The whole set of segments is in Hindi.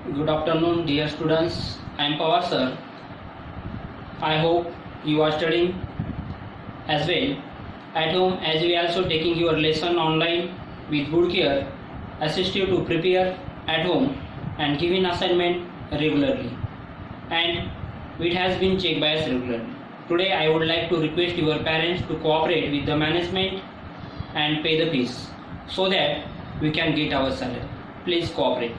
Good afternoon, dear students. I am Pawar sir. I hope you are studying as well at home, as we are also taking your lesson online with good care, assist you to prepare at home and giving assignment regularly, and it has been checked by us regularly. Today I would like to request your parents to cooperate with the management and pay the fees so that we can get our salary. Please cooperate.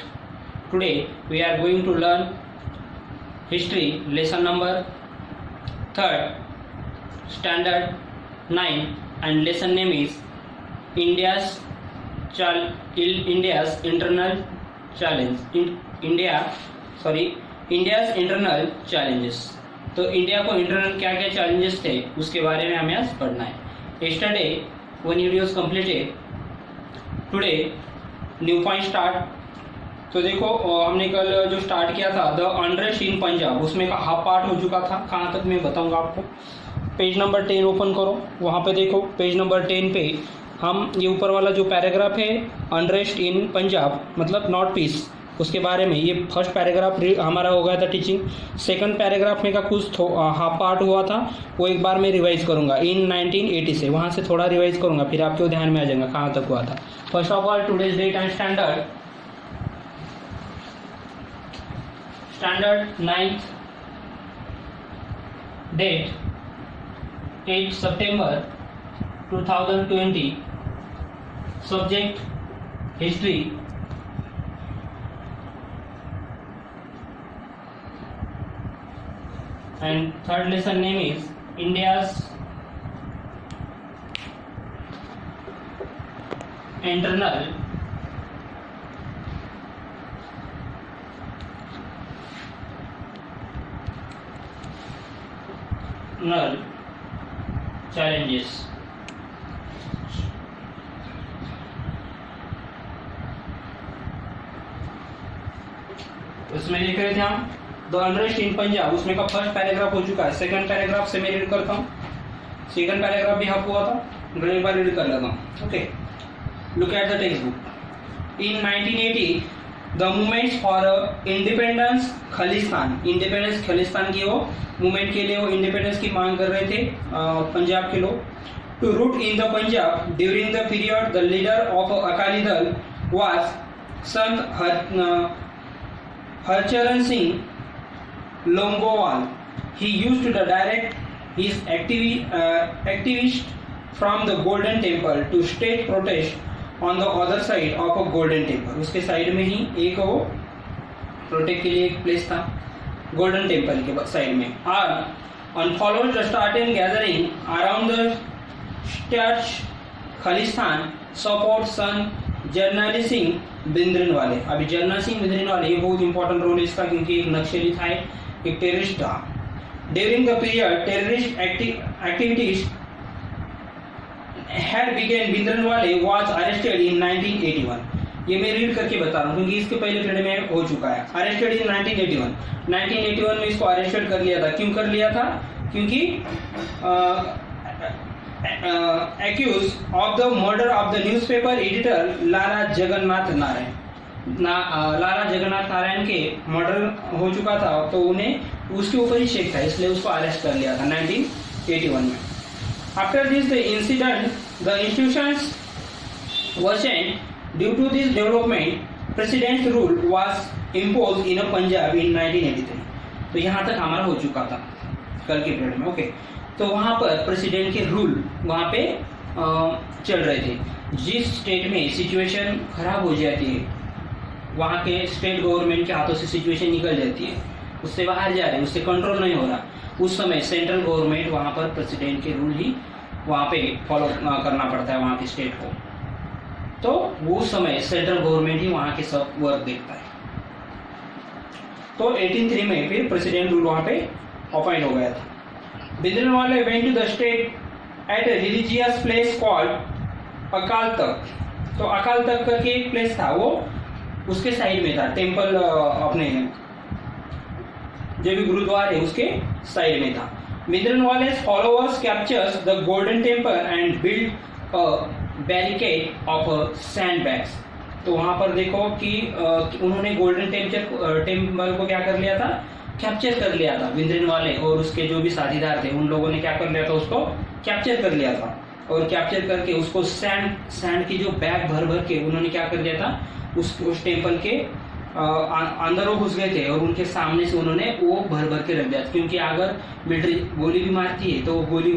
Today we are going to learn history lesson number 3rd standard 9, and lesson name is India's internal challenge. India's internal challenges. तो इंडिया को इंटरनल क्या क्या चैलेंजेस थे उसके बारे में हमें आज पढ़ना है. Yesterday when video is completed, today new point start. तो देखो हमने कल जो स्टार्ट किया था द अनरेस्ट इन पंजाब, उसमें का हाफ पार्ट हो चुका था. कहाँ तक मैं बताऊंगा आपको. पेज नंबर 10 ओपन करो, वहाँ पे देखो पेज नंबर 10 पे हम ये ऊपर वाला जो पैराग्राफ है अनरेस्ट इन पंजाब मतलब नॉट पीस, उसके बारे में ये फर्स्ट पैराग्राफ हमारा हो गया था टीचिंग. सेकंड पैराग्राफ में का कुछ हाफ पार्ट हुआ था, वो एक बार मैं रिवाइज करूंगा इन 1980 से, वहाँ से थोड़ा रिवाइज करूंगा फिर आपके ध्यान में आ जाएगा कहाँ तक हुआ था. First of all today's date and standard 9th date 8 September 2020. Subject history. And third lesson name is India's internal challenges. उसमें लिख रहे थे हम द अनरेस्ट इन पंजाब, उसमें का फर्स्ट पैराग्राफ हो चुका है. सेकंड पैराग्राफ से मैं रीड करता हूँ. सेकंड पैराग्राफ भी हाफ हुआ था, एक बार रीड कर लेता हूँ. Okay, look at the text book. In 1980 the movements for independence Khalistan, independence Khalistan की वो मूवमेंट के लिए वो इंडिपेंडेंस की मांग कर रहे थे पंजाब के लोग. To root in the Punjab during the period the leader of Akali Dal was Sant Harcharan Singh Longowal. He used to direct his activist from the Golden Temple to stage protest on the other side of a Golden Temple. उसके साइड में ही एक वो प्रोटेक्ट के लिए एक प्लेस था गोल्डन टेम्पल के साइड में. and followed the starting gathering around the church Khalistan support सन जर्नैली सिंह भिंद्रनवाले. अभी जर्नैल सिंह भिंद्रनवाले ये बहुत इंपॉर्टेंट रोल है इसका, क्योंकि एक नक्सली था, एक टेररिस्ट था. During the period terrorist activities had begun, Bhindranwale was arrested in 1981. ये मैं रीड करके बता रहा हूँ क्योंकि इसके पहले पीरियड में हो चुका है. अरेस्टेड इन 1981 में इसको अरेस्टेड कर लिया था. क्यों कर लिया था? क्योंकि accused of the murder of the newspaper editor लाला जगन्नाथ नारायण के मर्डर हो चुका था, तो उन्हें उसके ऊपर ही शेक था, इसलिए उसको अरेस्ट कर लिया था 1981 में. After this the incident, the institutions worsened. Due to this development, president's rule was imposed in Punjab in 1983. तो यहाँ तक हमारा हो चुका था कल के पीरियड में. ओके, तो वहाँ पर प्रेसिडेंट के रूल वहाँ पे चल रहे थे. जिस स्टेट में सिचुएशन खराब हो जाती है, वहाँ के स्टेट गवर्नमेंट के हाथों से सिचुएशन निकल जाती है, उससे बाहर जा रहे, उससे कंट्रोल नहीं हो रहा, उस समय सेंट्रल गवर्नमेंट वहाँ पर प्रेसिडेंट के रूल ही वहाँ पे फॉलो करना पड़ता है वहाँ के स्टेट को. तो वो समय सेंट्रल गवर्नमेंट ही वहाँ के सब वर्क देखता है. तो 1803 में फिर प्रेसिडेंट रूल वहाँ पे अपॉइंट हो गया था. Bhindranwale went to the state at a religious place called Akal Takht. तो अकाल तख्त करके एक प्लेस था, वो उसके साइड में था. टेम्पल अपने जो भी गुरुद्वार है उसके साइड में था. भिंद्रनवाले's followers captures the Golden Temple and built a barricade of sandbags. तो वहां पर देखो कि उन्होंने गोल्डन टेम्पल को क्या कर लिया था, कैप्चर कर लिया था। भिंद्रनवाले और उसके जो भी साथीदार थे उन लोगों ने क्या कर लिया था, उसको कैप्चर कर लिया था। और कैप्चर करके उसको सैंड की जो बैग भर भर के उन्होंने क्या कर लिया था, उस टेम्पल के अंदर वो घुस गए थे और उनके सामने से उन्होंने वो भर भर के रख दिया, क्योंकि अगर मिलिट्री गोली भी मारती है तो वो गोली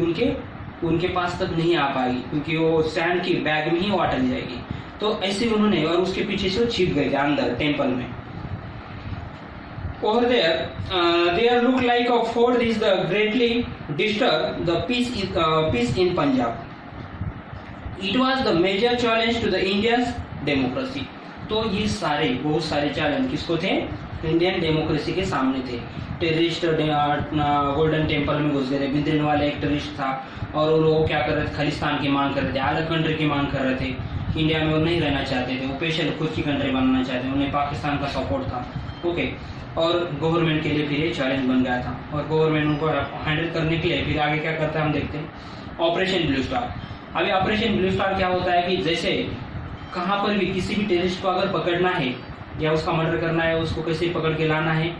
उनके पास तक नहीं आ पाएगी, क्योंकि वो सैंड की बैग में ही वो अटक जाएगी। तो ऐसे उन्होंने, और उसके पीछे से वो छिप गए थे अंदर टेम्पल में। Over there look like a fort is the greatly disturb the peace in Punjab. It was the major challenge to the India's democracy. तो ये बहुत सारे चैलेंज किसको थे, इंडियन डेमोक्रेसी के सामने थे। टेररिस्ट गोल्डन टेम्पल में घुस गए थे। भिंद्रनवाले एक टेररिस्ट था और वो लोग क्या कर रहे थे, खालिस्तान की मांग कर रहे थे, अलग कंट्री की मांग कर रहे थे। इंडिया में वो नहीं रहना चाहते थे, वो स्पेशल खुद की कंट्री बनाना चाहते थे, उन्हें पाकिस्तान का सपोर्ट था। ओके, और गवर्नमेंट के लिए फिर ये चैलेंज बन गया था और गवर्नमेंट उनको हैंडल करने के लिए फिर आगे क्या करता है हम देखते हैं, ऑपरेशन ब्लू स्टार। अभी ऑपरेशन ब्लू स्टार क्या होता है कि जैसे कहाँ पर भी किसी भी टेररिस्ट को अगर पकड़ना है या उसका मर्डर करना है, उसको कैसे पकड़ के लाना है,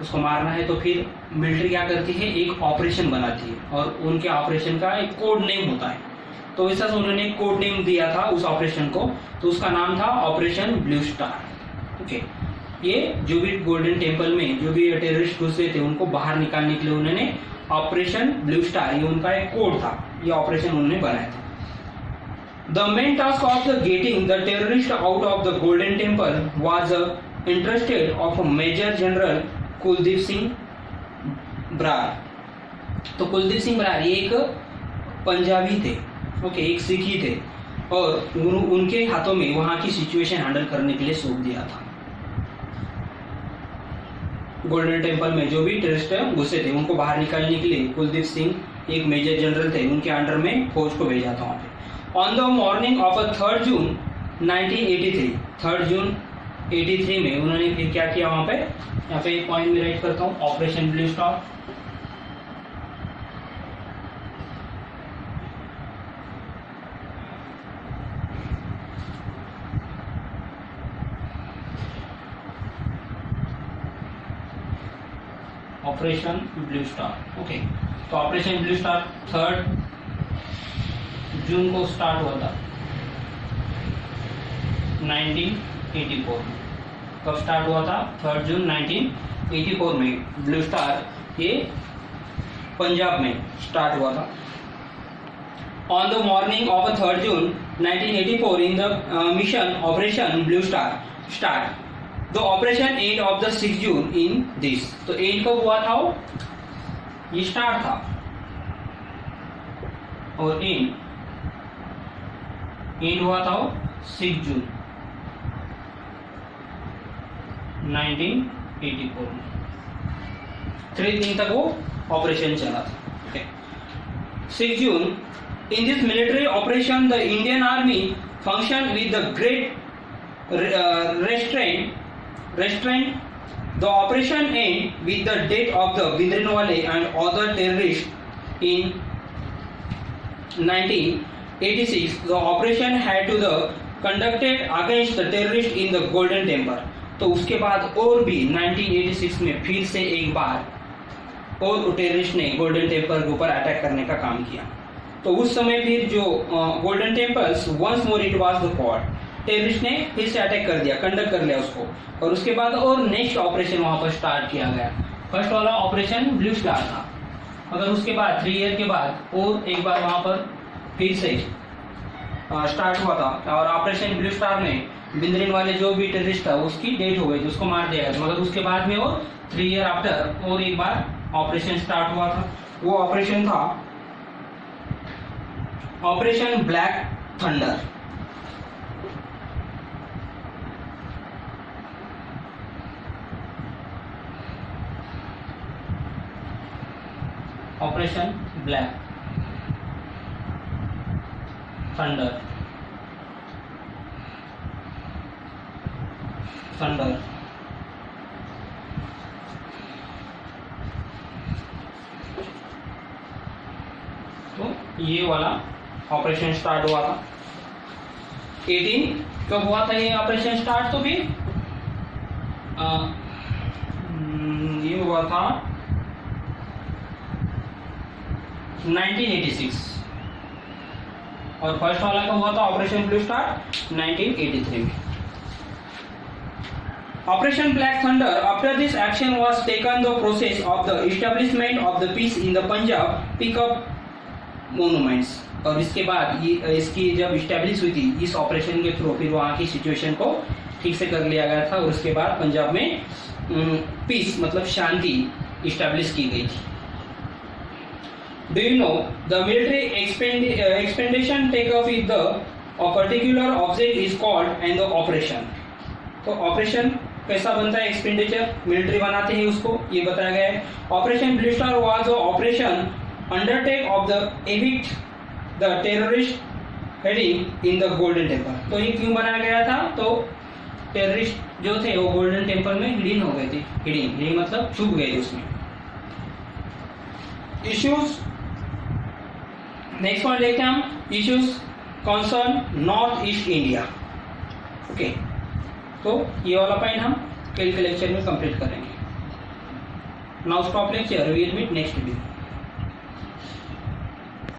उसको मारना है, तो फिर मिलिट्री क्या करती है, एक ऑपरेशन बनाती है और उनके ऑपरेशन का एक कोड नेम होता है। तो वैसा उन्होंने एक कोड नेम दिया था उस ऑपरेशन को, तो उसका नाम था ऑपरेशन ब्लू स्टार। ओके, ये जो भी गोल्डन टेम्पल में जो भी टेररिस्ट घुसे थे उनको बाहर निकालने के लिए उन्होंने ऑपरेशन ब्लू स्टार, ये उनका एक कोड था, ये ऑपरेशन उन्होंने बनाया था। The main task of the getting the terrorist out of the Golden Temple was entrusted of Major General Kuldeep Singh Brar. तो कुलदीप सिंह ब्रार ये एक पंजाबी थे, ओके, एक सिखी थे और उनके हाथों में वहां की सिचुएशन हैंडल करने के लिए सौंप दिया था। गोल्डन टेम्पल में जो भी टेररिस्ट घुसे थे उनको बाहर निकालने के लिए कुलदीप सिंह एक मेजर जनरल थे, उनके अंडर में फौज को भेजा था वहां पे। On the morning of 3rd June 1983, 3 जून 83 में उन्होंने फिर क्या किया वहां पे, यहाँ पे एक पॉइंट में राइट करता हूँ, operation blue star. Operation blue star, okay. तो ऑपरेशन ब्लू स्टार 3 जून को स्टार्ट हुआ था 1984 में। कब स्टार्ट हुआ था, 3 जून 1984 में। ब्लू स्टार ये पंजाब में स्टार्ट हुआ था। On the morning of 3 June 1984 in the mission operation blue star start the operation end of the 6 June in this. तो एंड कब हुआ था, ये स्टार्ट था और एंड हुआ था 6 जून 1984 में। 3 दिन तक वो ऑपरेशन चला था। 6 June in this military operation the Indian army function with the great restraint. The operation end with the death of the Bhindranwale and other terrorists in 1986. The operation had to the conducted against the terrorists in the Golden Temple. तो उसके बाद और भी 1986 में फिर से एक बार और टेररिस्ट ने गोल्डन टेम्पल के ऊपर अटैक करने का काम किया। तो उस समय फिर जो Golden Temples once more it was the caught, terrorist ने फिर से अटैक कर दिया, कंडक्ट कर लिया उसको, और उसके बाद और नेक्स्ट ऑपरेशन वहां पर स्टार्ट किया गया। फर्स्ट वाला ऑपरेशन ब्लू स्टार था, मगर उसके बाद 3 ईयर के बाद और एक बार वहां पर फिर से स्टार्ट हुआ था और ऑपरेशन ब्लू स्टार में भिंद्रनवाले जो भी टेररिस्ट था उसकी डेथ हो गई थी, उसको मार दिया गया। मगर उसके बाद में वो 3 ईयर आफ्टर और एक बार ऑपरेशन स्टार्ट हुआ था। वो ऑपरेशन था operation black thunder. Operation black thunder तो ये वाला ऑपरेशन स्टार्ट हुआ था 18 कब हुआ था ये ऑपरेशन स्टार्ट? तो फिर ये हुआ था 1986 और फर्स्ट वाला का हुआ था ऑपरेशन ब्लू स्टार 1983 में. Operation Black Thunder. After this action was taken, the process of the establishment of the peace in the Punjab pick up monuments. और इसके बाद ये इसकी जब इस्टेब्लिश हुई थी इस ऑपरेशन के थ्रू फिर वहाँ की सिचुएशन को ठीक से कर लिया गया था और उसके बाद पंजाब में पीस मतलब शांति इस्टेब्लिश की गई थी. Do you know the military expedition take off with the a particular object is called and the operation. तो ऑपरेशन कैसा बनता है? एक्सपेंडिचर मिलिट्री बनाते हैं उसको, ये बताया गया है. Operation blue star was operation undertake of the evict the terrorist heading in the golden temple. तो ये क्यों बनाया गया था? तो टेररिस्ट जो थे वो गोल्डन टेम्पल में हिडन हो गए थे. हिडन मतलब छुप गए थे उसमें. इश्यूज नेक्स्ट पॉइंट देखते हैं हम. Issues concern north east India. Okay, तो ये वाला पॉइंट हम कल के लेक्चर में कंप्लीट करेंगे. Now stop lecture, we will meet next video.